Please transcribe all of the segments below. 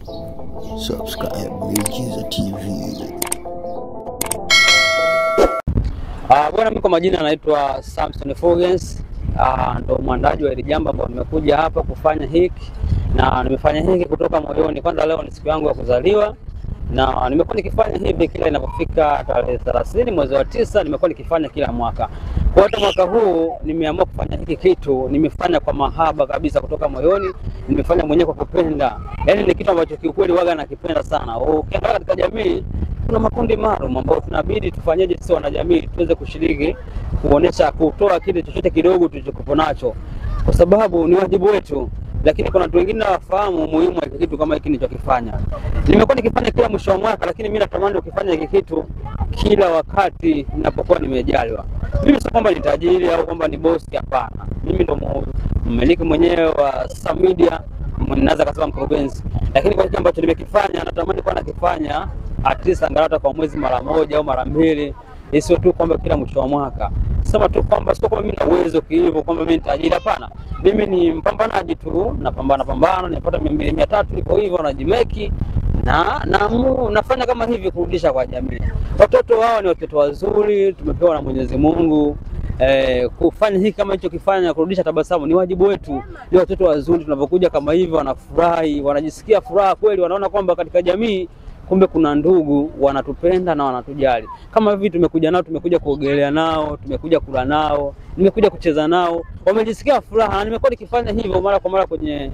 Subscribe Miujiza TV. Bwana, mimi kwa majina naitwa Samson Fulgens. Ndo mwandaji wa hili jambo ambalo nimekuja hapa kufanya hiki, na nimefanya hiki kutoka moyoni. Kwanza leo ni siku yangu ya kuzaliwa, na nimekuwa nikifanya hivi kila inapofika tarehe 30 mwezi wa 9, nimekuwa nikifanya kila mwaka. Kwa hiyo mwaka huu nimeamua kufanya hiki kitu, nimefanya kwa mahaba kabisa kutoka moyoni, nimefanya mwenyewe kwa kupenda. Yaani ni kitu ambacho kiukweli waga nakipenda sana. Ukiangalia katika jamii kuna makundi maalum ambao tunabidi tufanyeje sisi wanajamii tuweze kushiriki, kuonesha, kutoa kile chochote kidogo tulichokuwa nacho, kwa sababu ni wajibu wetu. Lakini kuna watu wengine wafahamu umuhimu wa kitu kama hiki nilichokifanya. Nimekuwa nikifanya kila mwisho wa mwaka, lakini mimi natamani ukifanya hiki kitu kila wakati ninapokuwa nimejaliwa. Mimi sio kwamba ni tajiri au kwamba ni boss, hapana. Mimi ndo mmiliki mwenyewe wa Sam Media, ninaweza kusema mkurugenzi. Lakini kwa kile ambacho nimekifanya natamani kuwa nakifanya at least angalau kwa mwezi mara moja au mara mbili, sio tu kwamba kila mwisho wa mwaka. Sema tu kwamba sio kwamba mimi na uwezo hivyo kwamba mimi ni tajiri, hapana. Mimi ni mpambanaji tu, napambana, nipata 200 300 niko hivyo najimeki na nafanya kama hivi kurudisha kwa jamii. Watoto wao ni watoto wazuri, tumepewa na Mwenyezi Mungu. Kufanya hiki kama hicho kifanya kurudisha tabasamu ni wajibu wetu. Ni watoto wazuri, tunapokuja kama hivi wanafurahi, wanajisikia furaha kweli, wanaona kwamba katika jamii kumbe kuna ndugu wanatupenda na wanatujali. Kama hivi tumekuja nao, tumekuja kuogelea nao, tumekuja kula nao, nimekuja kucheza nao, wamejisikia furaha. Nimekuwa nikifanya hivyo mara kwa mara kwenye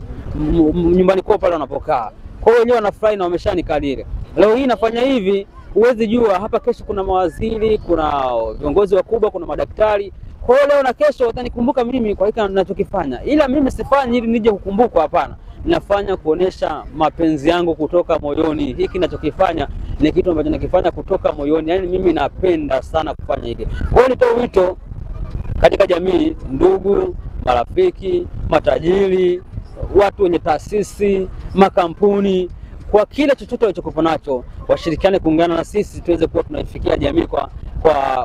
nyumbani kwao pale wanapokaa. Kwa hiyo wenyewe wanafurahi na wameshanikalile. Leo hii nafanya hivi, huwezi jua hapa kesho kuna mawaziri, kuna viongozi wakubwa, kuna madaktari. Kwa hiyo leo na kesho watanikumbuka mimi kwa hiki ninachokifanya. Ila mimi sifanyi ili nije kukumbukwa, hapana. Ninafanya kuonesha mapenzi yangu kutoka moyoni. Hiki ninachokifanya ni kitu ambacho nakifanya kutoka moyoni. Yaani mimi napenda sana kufanya hiki. Kwa hiyo nitoa wito katika jamii, ndugu, marafiki, matajiri, watu wenye taasisi, makampuni, kwa kile chochote walichokuwa nacho, washirikiane kuungana na sisi tuweze kuwa tunaifikia jamii kwa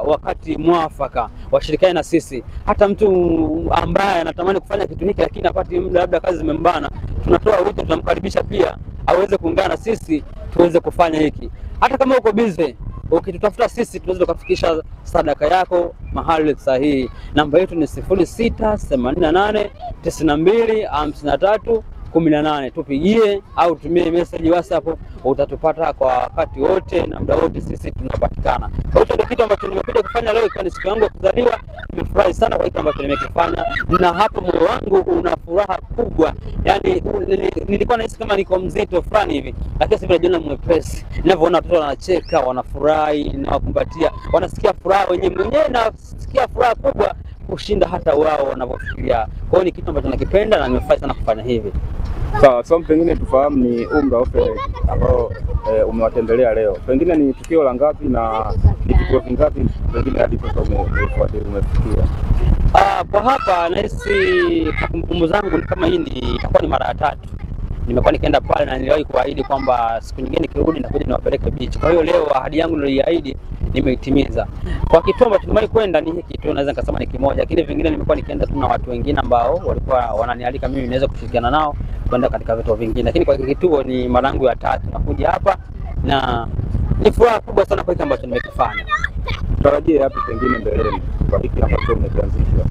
wakati mwafaka. Washirikiane na sisi. Hata mtu ambaye anatamani kufanya kitu hiki lakini hapati muda, labda kazi zimembana, tunatoa wito, tunamkaribisha pia aweze kuungana na sisi tuweze kufanya hiki. Hata kama uko busy, ukitutafuta sisi tunaweza kufikisha sadaka yako mahali sahihi. Namba yetu ni 0688 92 53 18. Tupigie au tumie message WhatsApp, utatupata kwa wakati wote na muda wote, sisi tunapatikana. Kwa hiyo ndio kitu ambacho nimekuja kufanya leo, ikiwa ni siku yangu ya kuzaliwa. Nimefurahi sana kwa kitu ambacho nimekifanya, na hapo moyo wangu una furaha kubwa. Yaani nilikuwa nahisi kama niko mzito fulani hivi, lakini sasa najiona mwepesi. Ninavyoona watoto wanacheka, wanafurahi, na wakumbatia, wanasikia furaha mwenyewe nasikia furaha kubwa kushinda hata wao wanavyofikiria. Kwa hiyo ni kitu ambacho nakipenda na nimefurahi sana kufanya hivi. Sawa, so pengine tufahamu ni Umra Offer ambao umewatembelea leo. Pengine ni tukio la ngapi na ni tukio vingapi pengine hadi sasa umefikia? Kwa hapa nahisi kumbukumbu zangu ni kama hii itakuwa ni mara ya 3. Nimekuwa nikienda pale na niliwahi kuahidi kwamba siku nyingine nikirudi nakuja niwapeleke beach. Kwa hiyo leo ahadi yangu niliyoahidi nimeitimiza. Kwa kituo ambacho nimewahi kwenda ni hiki tu, naweza nikasema ni kimoja, lakini vingine nimekuwa nikienda tu na watu wengine ambao walikuwa wananialika mimi niweze kushirikiana nao kwenda katika vituo vingine. Lakini kwa kituo ni mara yangu ya 3 nakuja hapa, na ni furaha kubwa sana kwa kile ambacho nimekifanya. Tutarajie hapo pengine mbeleni kwa hiki ambacho umeanzisha.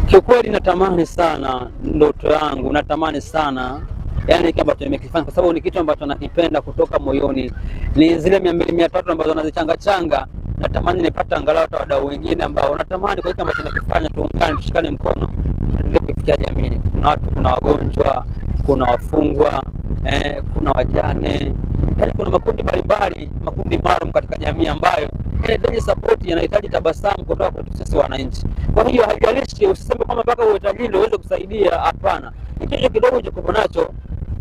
Kiukweli natamani sana, ndoto yangu natamani sana, yaani hiki ambacho nimekifanya kwa sababu ni kitu ambacho nakipenda kutoka moyoni. Ni zile 200 300 ambazo nazichanga, natamani nipate angalau hata wadau wengine ambao natamani kwa hiki ambacho nakifanya tuungane, tushikane mkono ili kufikia jamii. Kuna watu, kuna wagonjwa, kuna wafungwa, kuna wajane, yaani kuna makundi mbalimbali, makundi maalum katika jamii ambayo yanahitaji support, yanahitaji tabasamu kutoka kwetu sisi wananchi. Kwa hiyo haijalishi usiseme kwamba mpaka uwe tajiri ndio uweze kusaidia, hapana. Kitu kidogo ulichokuwa nacho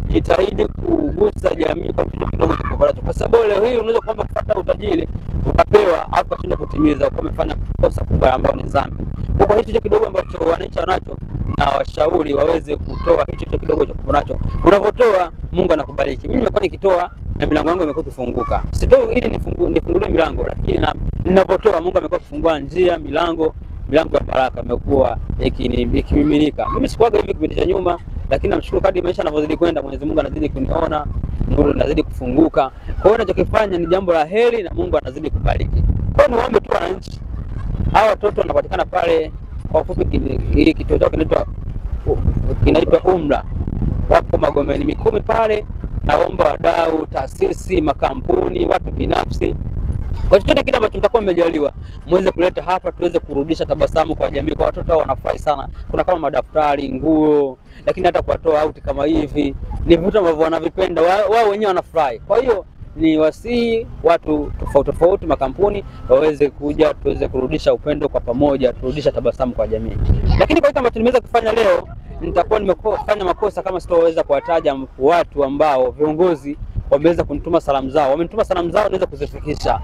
jitahidi kugusa jamii kwa kitu kidogo ulichokuwa nacho, kwa sababu leo hii unaweza kwamba kupata utajiri ukapewa au kushinda kutimiza, kwa umefanya kosa kubwa ambalo ni dhambi. Kwa hiyo kidogo ambacho wananchi wanacho, na washauri waweze kutoa hicho kidogo ulichokuwa nacho. Unapotoa Mungu anakubariki. Mimi nimekuwa nikitoa na milango yangu imekuwa kufunguka. Sitoi ili nifungulie milango, lakini ninapotoa Mungu amekuwa kufungua njia, milango ya baraka imekuwa ikimiminika. Mimi sikuaga hivi kipindi cha nyuma, lakini namshukuru kadri maisha yanavyozidi kwenda, Mwenyezi Mungu anazidi kuniona, nuru inazidi kufunguka. Kwa hiyo ninachokifanya ni jambo la heri na Mungu anazidi kubariki. Kwa hiyo niombe tu wananchi, hawa watoto wanapatikana pale, kwa ufupi hii kituo chao kinaitwa Umra, wapo Magomeni Mikumi pale. Naomba wadau, taasisi, makampuni, watu binafsi, kwa chochote kile ambacho mtakuwa mmejaliwa, muweze kuleta hapa tuweze kurudisha tabasamu kwa jamii. Kwa watoto hao wanafurahi sana. Kuna kama madaftari, nguo, lakini hata kuwatoa out kama hivi ni vitu ambavyo wanavipenda wao wenyewe, wanafurahi. Kwa hiyo ni wasihi watu tofauti tofauti, makampuni waweze kuja tuweze kurudisha upendo kwa pamoja, turudisha tabasamu kwa jamii. Lakini kwa hiyo ambacho nimeweza kufanya leo, nitakuwa nimefanya makosa kama sitoweza kuwataja watu ambao viongozi wameweza kunituma salamu zao. Wamenituma salamu zao naweza kuzifikisha.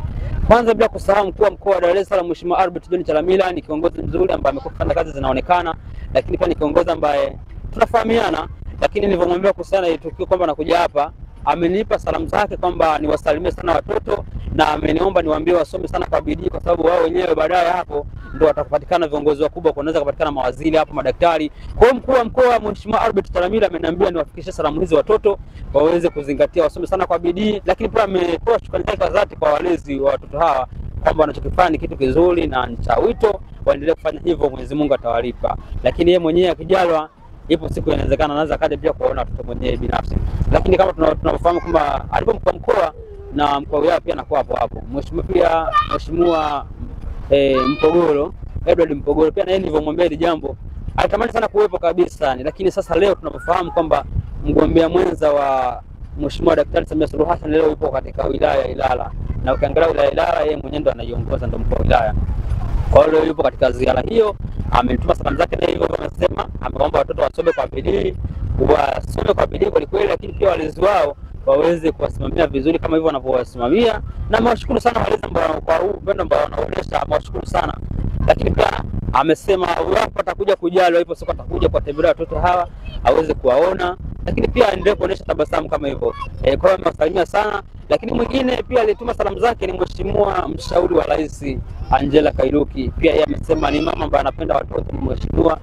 Kwanza bila kusahau mkuu wa mkoa wa Dar es Salaam Mheshimiwa Albert John Chalamila, ni kiongozi mzuri ambaye amekuwa kufanya kazi zinaonekana, lakini pia ni kiongozi ambaye tunafahamiana. Lakini nilivyomwambia kuhusiana na tukio kwamba nakuja hapa, amenipa salamu zake kwamba niwasalimie sana watoto, na ameniomba niwaambie wasome sana kwa bidii, kwa sababu wao wenyewe baadaye hapo ndio watakupatikana viongozi wakubwa, kunaweza kupatikana mawaziri hapo, madaktari. Kwa hiyo mkuu wa mkoa Mheshimiwa Albert Chalamila ameniambia niwafikishie salamu hizi watoto waweze kuzingatia, wasome sana kwa bidii. Lakini pia ametoa shukrani zake za dhati kwa walezi wa watoto hawa kwamba wanachokifanya ni kitu kizuri na ni cha wito, waendelee kufanya hivyo, Mwenyezi Mungu atawalipa. Lakini yeye mwenyewe akijalwa, ipo siku inawezekana anaweza kaja pia kuona watoto mwenyewe binafsi. Lakini kama tunafahamu kwamba alipo mkuu wa mkoa na mkuu wa wilaya pia anakuwa hapo. Mheshimiwa Mpogoro, Edward Mpogoro pia na yeye nilivyomwambia hili jambo alitamani sana kuwepo kabisa. Lakini sasa leo tunafahamu kwamba mgombea mwenza wa Mheshimiwa Daktari Samia Suluhu Hassan leo yupo katika wilaya ya Ilala, na ukiangalia wilaya ya Ilala yeye mwenyewe ndo anaiongoza, ndo mkuu wa wilaya. Kwa hiyo yupo katika ziara hiyo, amenituma salamu zake, na hivyo amesema ameomba watoto wasome kwa bidii, kwa kweli, lakini pia walezi wao waweze kuwasimamia vizuri kama hivyo wanavyowasimamia. Na nawashukuru sana walezi ambao kwa upendo ambao wanaonyesha, nawashukuru sana. Lakini pia amesema wapo atakuja kujali, ipo siku atakuja kuwatembelea watoto hawa aweze kuwaona, lakini pia aendelee kuonesha tabasamu kama hivyo. Kwa hiyo amewasalimia sana. Lakini mwingine pia alituma salamu zake ni Mheshimiwa mshauri wa Rais Angela Kairuki. Pia yeye amesema ni mama ambaye anapenda watoto, ni mheshimiwa,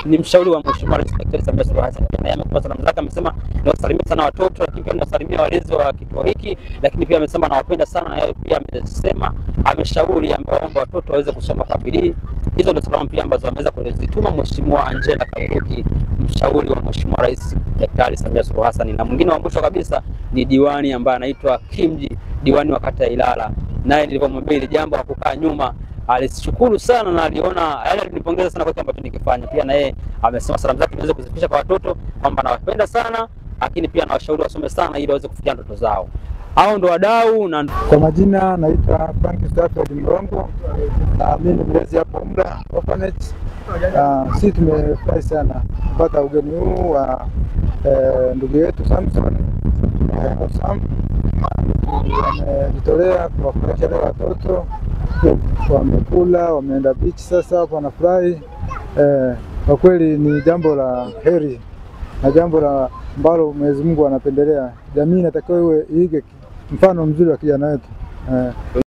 ni mshauri wa Mheshimiwa Rais Daktari Samia Suluhu Hassan. Yeye ametoa salamu zake, amesema niwasalimie sana watoto, lakini pia niwasalimie walezi wa kituo hiki, lakini pia amesema anawapenda sana, na yeye pia amesema ameshauri ameomba watoto waweze kusoma kwa bidii. Hizo ndio salamu pia ambazo ameweza kuzituma Mheshimiwa Angela Kairuki, mshauri wa Mheshimiwa Rais Daktari Samia Suluhu Hassan. Na mwingine wa mwisho kabisa ni diwani ambaye anaitwa Kimji, diwani wa kata ya Ilala. Naye nilipomwambia ile jambo hakukaa nyuma, alishukuru sana na aliona alinipongeza sana kwa kile ambacho nikifanya. Pia na yeye amesema salamu zake niweze kuzifikisha kwa watoto kwamba anawapenda sana, lakini pia anawashauri wasome sana ili waweze kufikia ndoto zao. Hao ndo wadau. Na kwa majina naitwa Frank Stafford Mrongo, na mimi ni mlezi hapo Umra Orphanage. Sisi tumefurahi sana kupata ugeni huu wa ndugu yetu Samson Sam. Amejitolea kuwafurahisha leo watoto, wamekula, wameenda beach, sasa hapo wanafurahi. Kwa kweli ni jambo la heri na jambo la ambalo Mwenyezi Mungu anapendelea. Jamii inatakiwa iige mfano mzuri wa kijana wetu.